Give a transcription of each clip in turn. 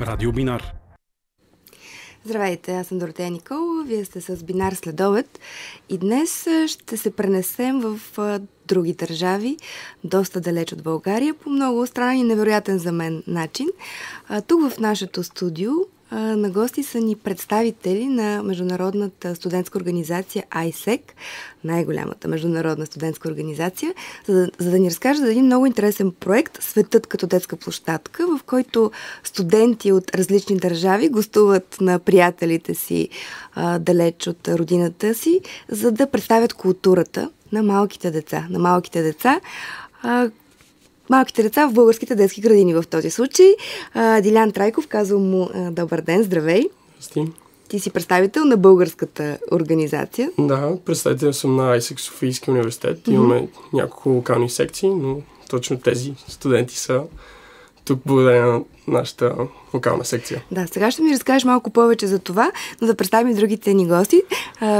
Радио Бинар. Здравейте, аз съм Доротея Николова, вие сте с Бинар следобед и днес ще се пренесем в други държави, доста далеч от България, по много странен и невероятен за мен начин. Тук в нашето студио на гости са ни представители на Международната студентска организация AIESEC, най-голямата международна студентска организация, за да ни разкажат за един много интересен проект "Светът като детска площадка", в който студенти от различни държави гостуват на приятелите си далеч от родината си, за да представят културата на малките деца. Малките деца в българските детски градини в този случай. Дилян Трайков, казвам му добър ден, здравей. Здрасти. Ти си представител на българската организация. Да, представител съм на AIESEC Софийски университет. Имаме няколко локални секции, но точно тези студенти са тук благодарение на нашата локална секция. Да, сега ще ми разкажеш малко повече за това, но да представим другите ни гости.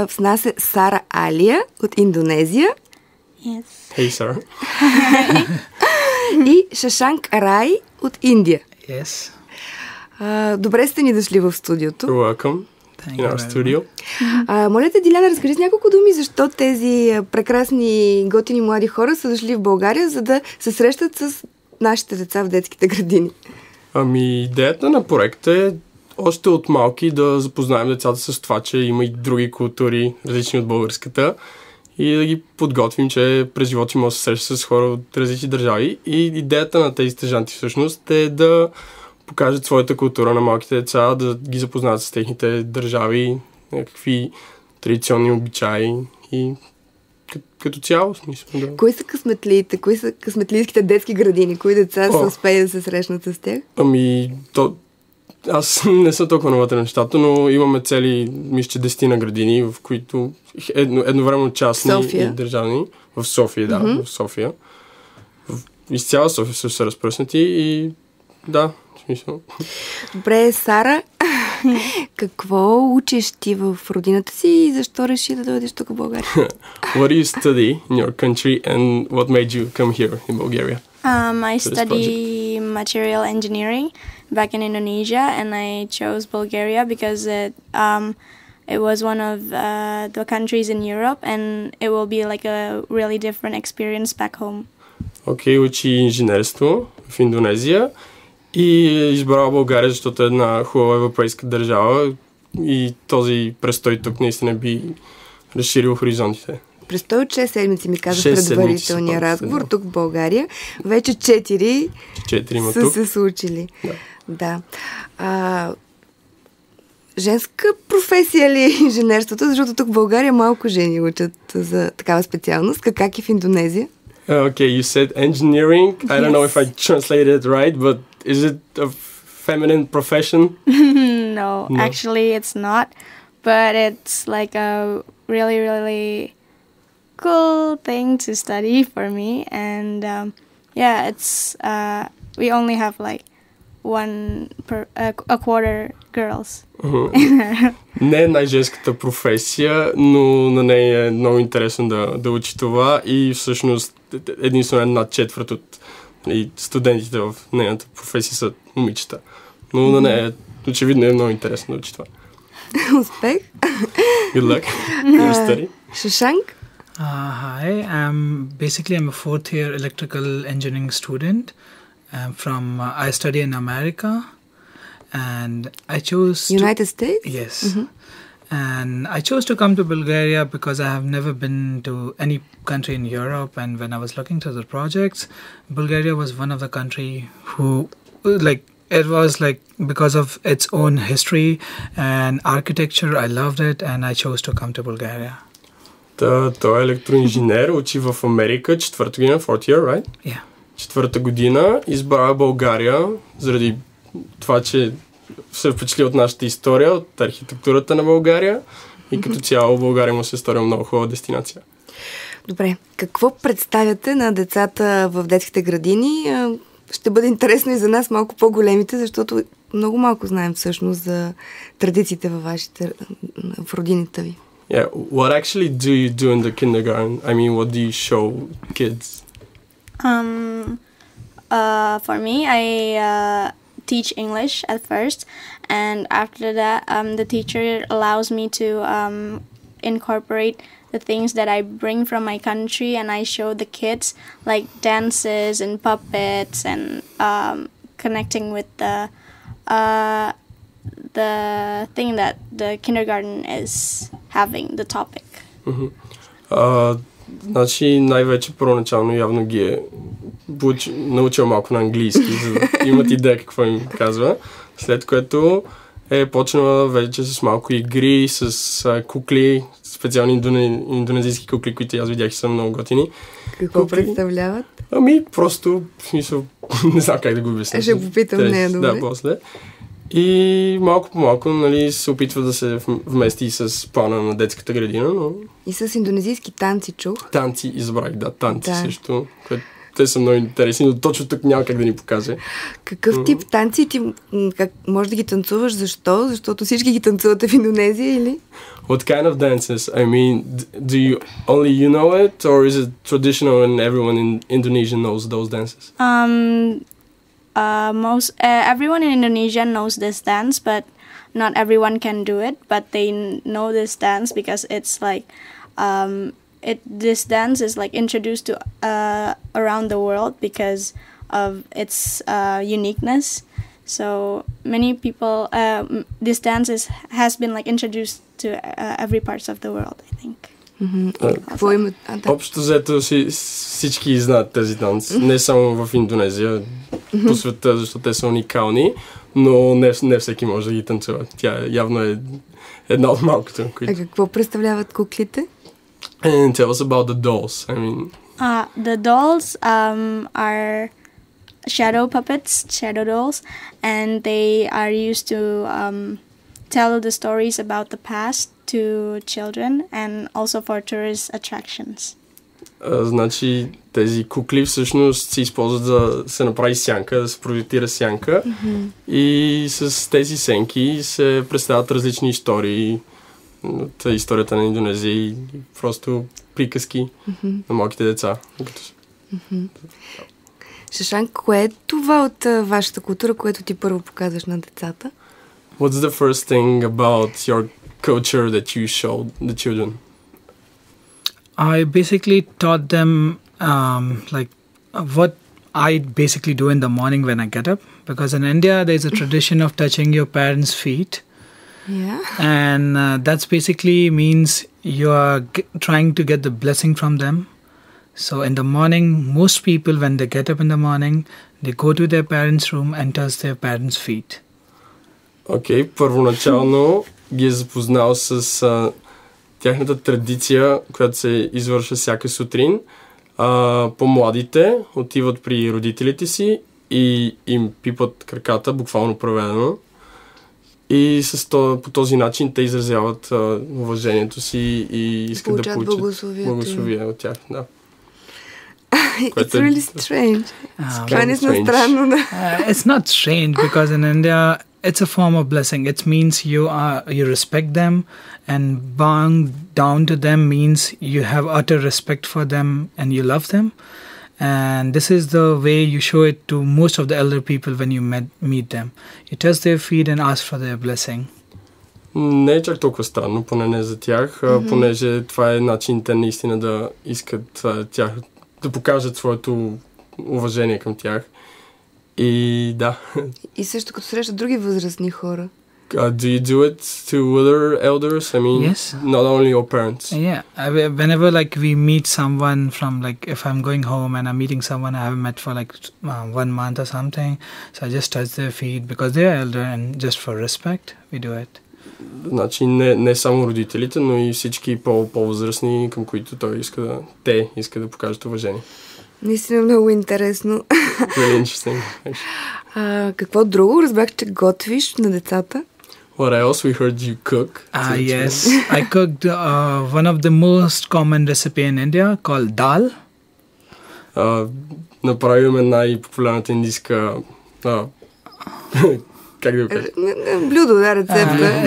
С нас е Сара Алия от Индонезия. Yes. Hey, Сара. И Шашанк Раи от Индия. Yes. Добре сте ни дошли в студиото. You're welcome in our studio. Моля те, Диляна, разкажи с няколко думи защо тези прекрасни, готини млади хора са дошли в България, за да се срещат с нашите деца в детските градини. Идеята на проекта е още от малки да запознаем децата с това, че има и други култури, различни от българската, и да ги подготвим, че през живота може да се среща с хора от различни държави. И идеята на тези стажанти всъщност е да покажат своята култура на малките деца, да ги запознат с техните държави, някакви традиционни обичаи и като цяло смисъл. Да. Кои са късметлиите? Кои са късметлийските детски градини? Кои деца са успели да се срещнат с тях? Аз не съм толкова навътре на нещата, но имаме цели, мисля, че 10 градини, в които едновременно частни и държавни. В София, да, в София. Из цяла София са разпръснати и да, в смисъл. Добре, Сара, какво учиш ти в родината си и защо реши да дойдеш тук в България? What do you study in your country and what made you come here in Bulgaria? I study material engineering back in Indonesia, and I chose Bulgaria because it was one of the countries in Europe, and it will be like a really different experience back home. Окей, учи инженерство в Индонезия и избрала България, защото е една хубава европейска държава и този престой тук наистина би разширил хоризонтите. Престой от 6 седмици ми каза предварителния разговор тук в България. Вече 4 са тук се случили. Да. Женска професия ли е инженерството? Защото тук в България малко жени учат за такава специалност. Как и в Индонезия? Okay, you said engineering. I don't know if I translated it right, but is it a feminine profession? No, actually it's not. But it's like a really, really cool thing to study for me. And it's we only have like a quarter girls. Не е най-женската професия, но на нея е много интересно да учи това и всъщност единствено една четвърт от студентите в нейната професия са момичета. Но на нея очевидно е много интересно да учи това. Успех! Good luck in your study. Шашанк? Hi, I'm a fourth year electrical engineering student. I study in America, and I chose United States? Yes. And I chose to come to Bulgaria because I have never been to any country in Europe, and when I was looking to the projects, Bulgaria was one of the country who, it was because of its own history and architecture, I loved it, and I chose to come to Bulgaria. Той е електроинженер, учи в Америка, четвърта година, fourth year, right? Yeah. Четвърта година, избра България заради това, че се впечатли от нашата история, от архитектурата на България и като цяло България му се стори много хубава дестинация. Добре, какво представяте на децата в детските градини? Ще бъде интересно и за нас малко по-големите, защото много малко знаем всъщност за традициите в родината ви. Yeah, what actually do you do in the kindergarten? I mean, what do you show kids? For me, I teach English at first, and after that, the teacher allows me to incorporate the things that I bring from my country, and I show the kids like dances and puppets and connecting with the thing that the kindergarten is having, the topic. Значи най-вече първоначално явно ги е научил малко на английски, за да имат идея какво им казва. След което е почнала вече с малко игри, с кукли, специални индонезийски кукли, които аз видях и са много готини. Какво представляват? Просто, в смисъл, не знам как да го обясня. Ще попитам нея, добре. Да, после. И малко по малко, нали, се опитва да се вмести и с плана на детската градина, но... И с индонезийски танци чух. Танци избрах, да, танци също, което те са много интересни, но точно тук няма как да ни покаже. Какъв тип танци ти може да ги танцуваш? Защо? Защото всички ги танцувате в Индонезия, или? What kind of dances? I mean, only you know it, or is it traditional and everyone in Indonesia knows those dances? Everyone in Indonesia knows this dance, but not everyone can do it. But they know this dance because it's like this dance is like introduced to around the world because of its uniqueness. So many people, this dance has been like introduced to every parts of the world, I think. Общо взето всички знаят тези танци, не само в Индонезия, по света, защото те са уникални, но не всеки може да ги танцува. Тя явно е една от малкото. А какво представляват куклите? And tell us about the dolls. I mean, the dolls are shadow puppets, shadow dolls, and they are used to tell the stories about the past to children and also for tourist attractions. Значи тези кукли всъщност се използват да се направи сянка, да се проектира сянка и с тези сенки се представят различни истории от историята на Индонезия и просто приказки на малките деца. Шашанк, кое е това от вашата култура, което ти първо показваш на децата? What's the first thing about your culture that you showed the children? I basically taught them like what I basically do in the morning when I get up, because in India there's a tradition of touching your parents' feet. Yeah. And that's basically means you are trying to get the blessing from them. So in the morning, most people when they get up in the morning, they go to their parents' room and touch their parents' feet. Окей, първоначално ги е запознал с тяхната традиция, която се извършва всяка сутрин. По-младите отиват при родителите си и им пипат краката, буквално преведено. И по този начин те изразяват уважението си и искат да получат благословие от тях. Да. It's really strange. Странно, да. It's not strange because in India it's a form of blessing. It means you respect them, and bowing down to them means you have utter respect for them and you love them. And this is the way you show it to most of the elder people when you meet them. You touch their feet and ask for their blessing. Не е чак толкова странно, поне не за тях, понеже това е начин те наистина да искат тях, да покажат своето уважение към тях. И да. И също като срещат други възрастни хора. Do you do it to other elders? I mean, yes. Not only your parents. Yeah. Whenever like we meet someone from like if I'm going home and I'm meeting someone I haven't met for like 1 month or something, so I just touch their feet because they are elder and just for respect we do it. Значи не само родителите, но и всички по-възрастни, към които те искат да покажат уважение. Наистина много интересно. Really interesting. Какво друго? Разбрах, че готвиш на децата. What else? We heard you cook. Yes. I cooked one of the most common recipe in India called dal. Направим най-популярната индийска как да го кажа? Блюдо, да, рецепта.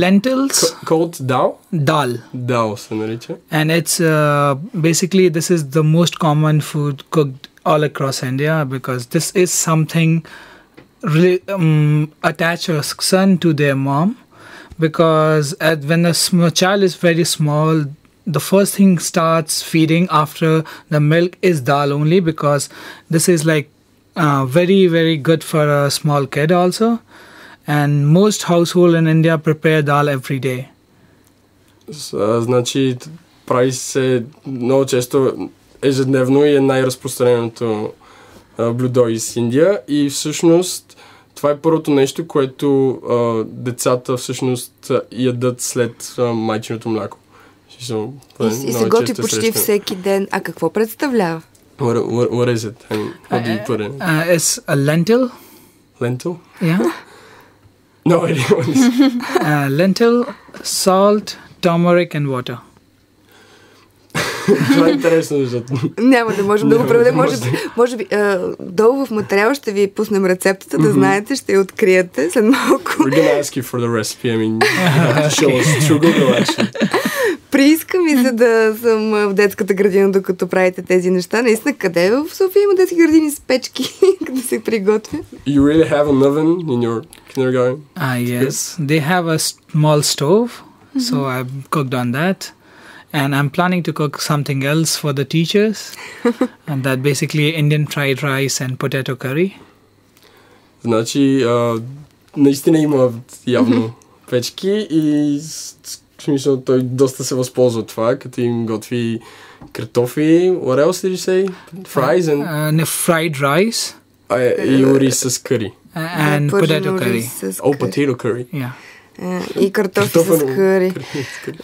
Lentils. Called dal? Dal. Dal се нарича. And it's basically this is the most common food cooked all across India because this is something really attach a son to their mom, because when a child is very small, the first thing starts feeding after the milk is dal only, because this is like very, very good for a small kid also. And most household in India prepare dal every day. Значи, прави се много често ежедневно и е най-разпространеното блюдо из Индия. И всъщност това е първото нещо, което децата всъщност ядат след майчиното мляко. И се готви почти всеки ден. А какво представлява? What is it? I mean, what do you put in? It's a lentil. Lentil? Yeah. No idea what it is. Lentil, salt, turmeric and water. Това е интересно, защото... Няма да можем да го преведем. Може би долу в материала ще ви пуснем рецептата, да знаете, ще я откриете след малко. We're gonna ask you for the recipe. I mean, you have to show us through Google, actually. Прииска ми се да съм в детската градина, докато правите тези неща. Наистина, къде в София има детски градини с печки, да се приготвя? You really have an oven in your kindergarten? Yes. They have a small stove, so I cooked on that. And I'm planning to cook something else for the teachers. And that basically Indian fried rice and potato curry. Значи, наистина има явно печки и в смисъл той доста се възползва от това, като им готви картофи. What else did you say? Fries and... fried rice. И ориз с curry. And potato curry. Potato curry. Yeah. И картофи с къри.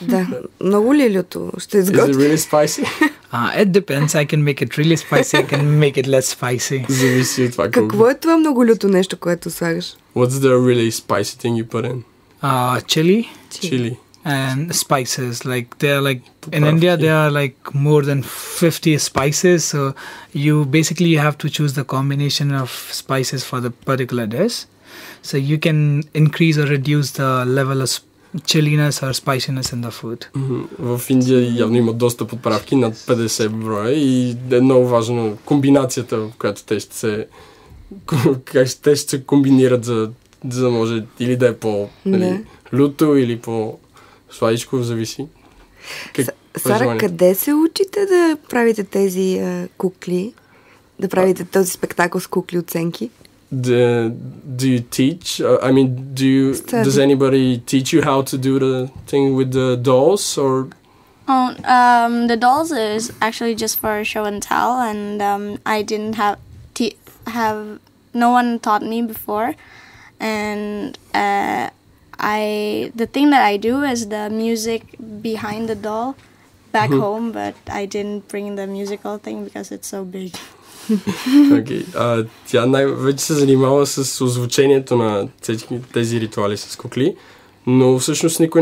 Да. Много ли люто ще изготви? Is it really spicy? It depends. I can make it really spicy. I can make it less spicy. Зависи от това. Какво е това много люто нещо, което слагаш? What's the really spicy thing you put in? Chili. And spices. Like they're like in India there are like more than 50 spices. So you basically have to choose the combination of spices for the particular dish. So you can increase or reduce the level of chilliness or spiciness in the food. В Индия явно има доста подправки, над 50 броя, и е много важно комбинацията, в която те ще се комбинират, за да може или да е по-люто или по-сладичко, зависи. Сара, къде се учите да правите тези кукли, да правите този спектакъл с кукли оценки? Do you teach? Does anybody teach you how to do the thing with the dolls, or? The dolls is actually just for show and tell, and I didn't have no one taught me before, and the thing that I do is the music behind the doll back home, but I didn't bring the musical thing because it's so big. Okay. Тя вече се занимава с озвучението на тези ритуали с кукли, но всъщност никой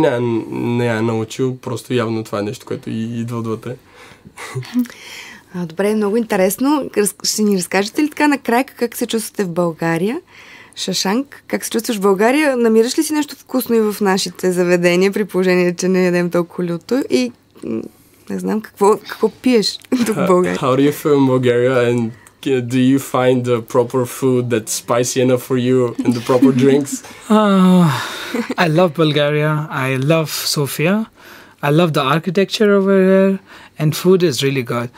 не е научил, просто явно това е нещо, което идва отвътре. Добре, много интересно. Ще ни разкажете ли така накрая как се чувствате в България? Шашанк, как се чувстваш в България? Намираш ли си нещо вкусно и в нашите заведения, при положение, че не ядем толкова люто? И не знам, какво пиеш тук в България? How do you feel in Bulgaria, and do you find the proper food that's spicy enough for you and the proper drinks? I love Bulgaria. I love Sofia. I love the architecture over here, and food is really good.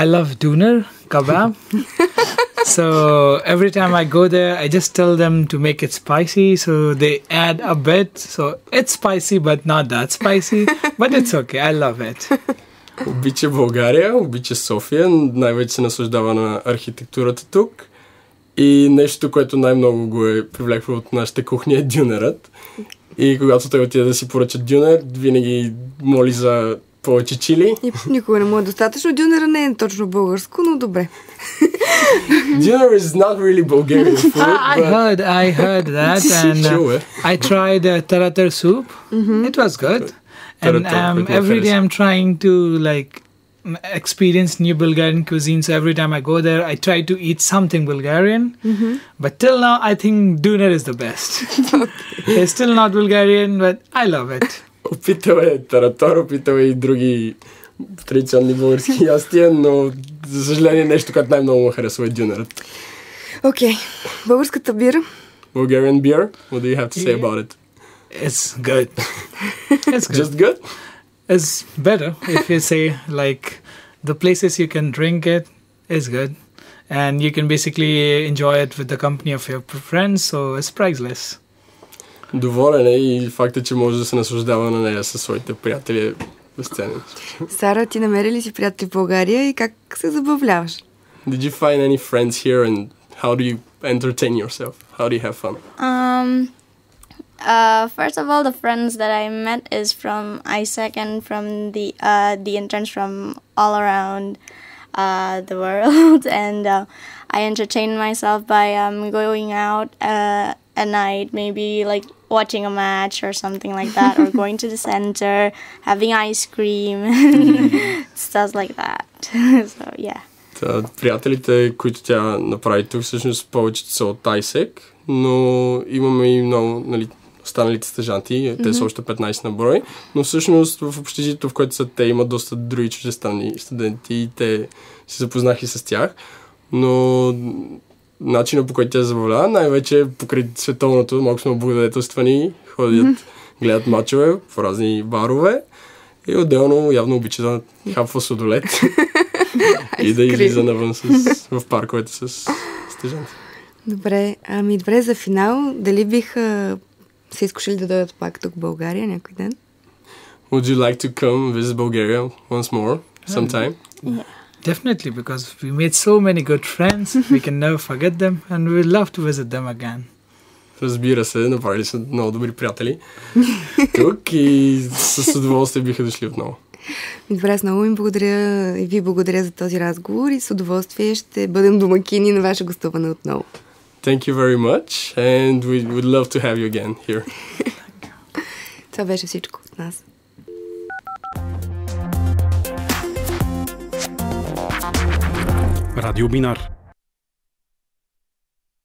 I love doner, kebab. So every time I go there, I just tell them to make it spicy. So they add a bit. So it's spicy, but not that spicy. But it's okay. I love it. Обича България, обича София. Най-вече се наслаждава на архитектурата тук. И нещо, което най-много го е привлекло от нашата кухня, е дюнерът. И когато той отиде да си поръча дюнер, винаги моли за повече чили. И никога не му е достатъчно. Дюнера не е точно българско, но добре. Dinner is not really Bulgarian food. I heard that, and I tried taratar soup. It was good, and every day I'm trying to experience new Bulgarian cuisine. So every time I go there, I try to eat something Bulgarian. But till now, I think doner is the best. It's still not Bulgarian, but I love it. Опитал е таратор, опитал е и други традиционни български ястия, но за съжаление нещо, което най-много му харесва, е дюнерът. Окей. Българската бира? Bulgarian beer? What do you have to say about it? It's good. It's good. Just good? It's better if you say like the places you can drink it is good, and you can basically enjoy it with the company of your friends, so it's priceless. Доволен е и факта, че може да се наслаждава на нея със своите приятели е безценен. Сара, ти намери ли си приятели в България и как се забавляваш? Did you find any friends here and how do you entertain yourself? How do you have fun? First of all, the friends that I met is from AIESEC and from the interns from all around the world, and I entertain myself by going out at night, maybe like watching a match or something like that, or going to the center, having ice cream, stuff like that. So yeah. Приятелите, които тя направи тук, всъщност повечето са от AIESEC, но имаме и много, нали, останалите стажанти, те са още 15 на брой, но всъщност в общежитието, в което са те, имат доста други чуждестранни студенти и те се запознах и с тях, но начинът, по който тя забавлява, най-вече покрай световното, малко сме облагодетелствани, ходят, гледат мачове в разни барове и отделно явно обича да хапва сладолет и да излиза навън в парковете с стажанти. Добре, добре, за финал, дали биха се изкушили да дойдат пак тук в България някой ден? Would you like to come visit Bulgaria once more, sometime? Yeah. Definitely, because we made so many good friends, we can never forget them, and we would love to visit them again. Разбира се, направили са много добри приятели тук и с удоволствие биха дошли отново. Добре, аз много им благодаря и ви благодаря за този разговор и с удоволствие ще бъдем домакини на ваше гостуване отново. Thank you very much and we would love to have you again here. Това беше всичко от нас. Радио Бинар.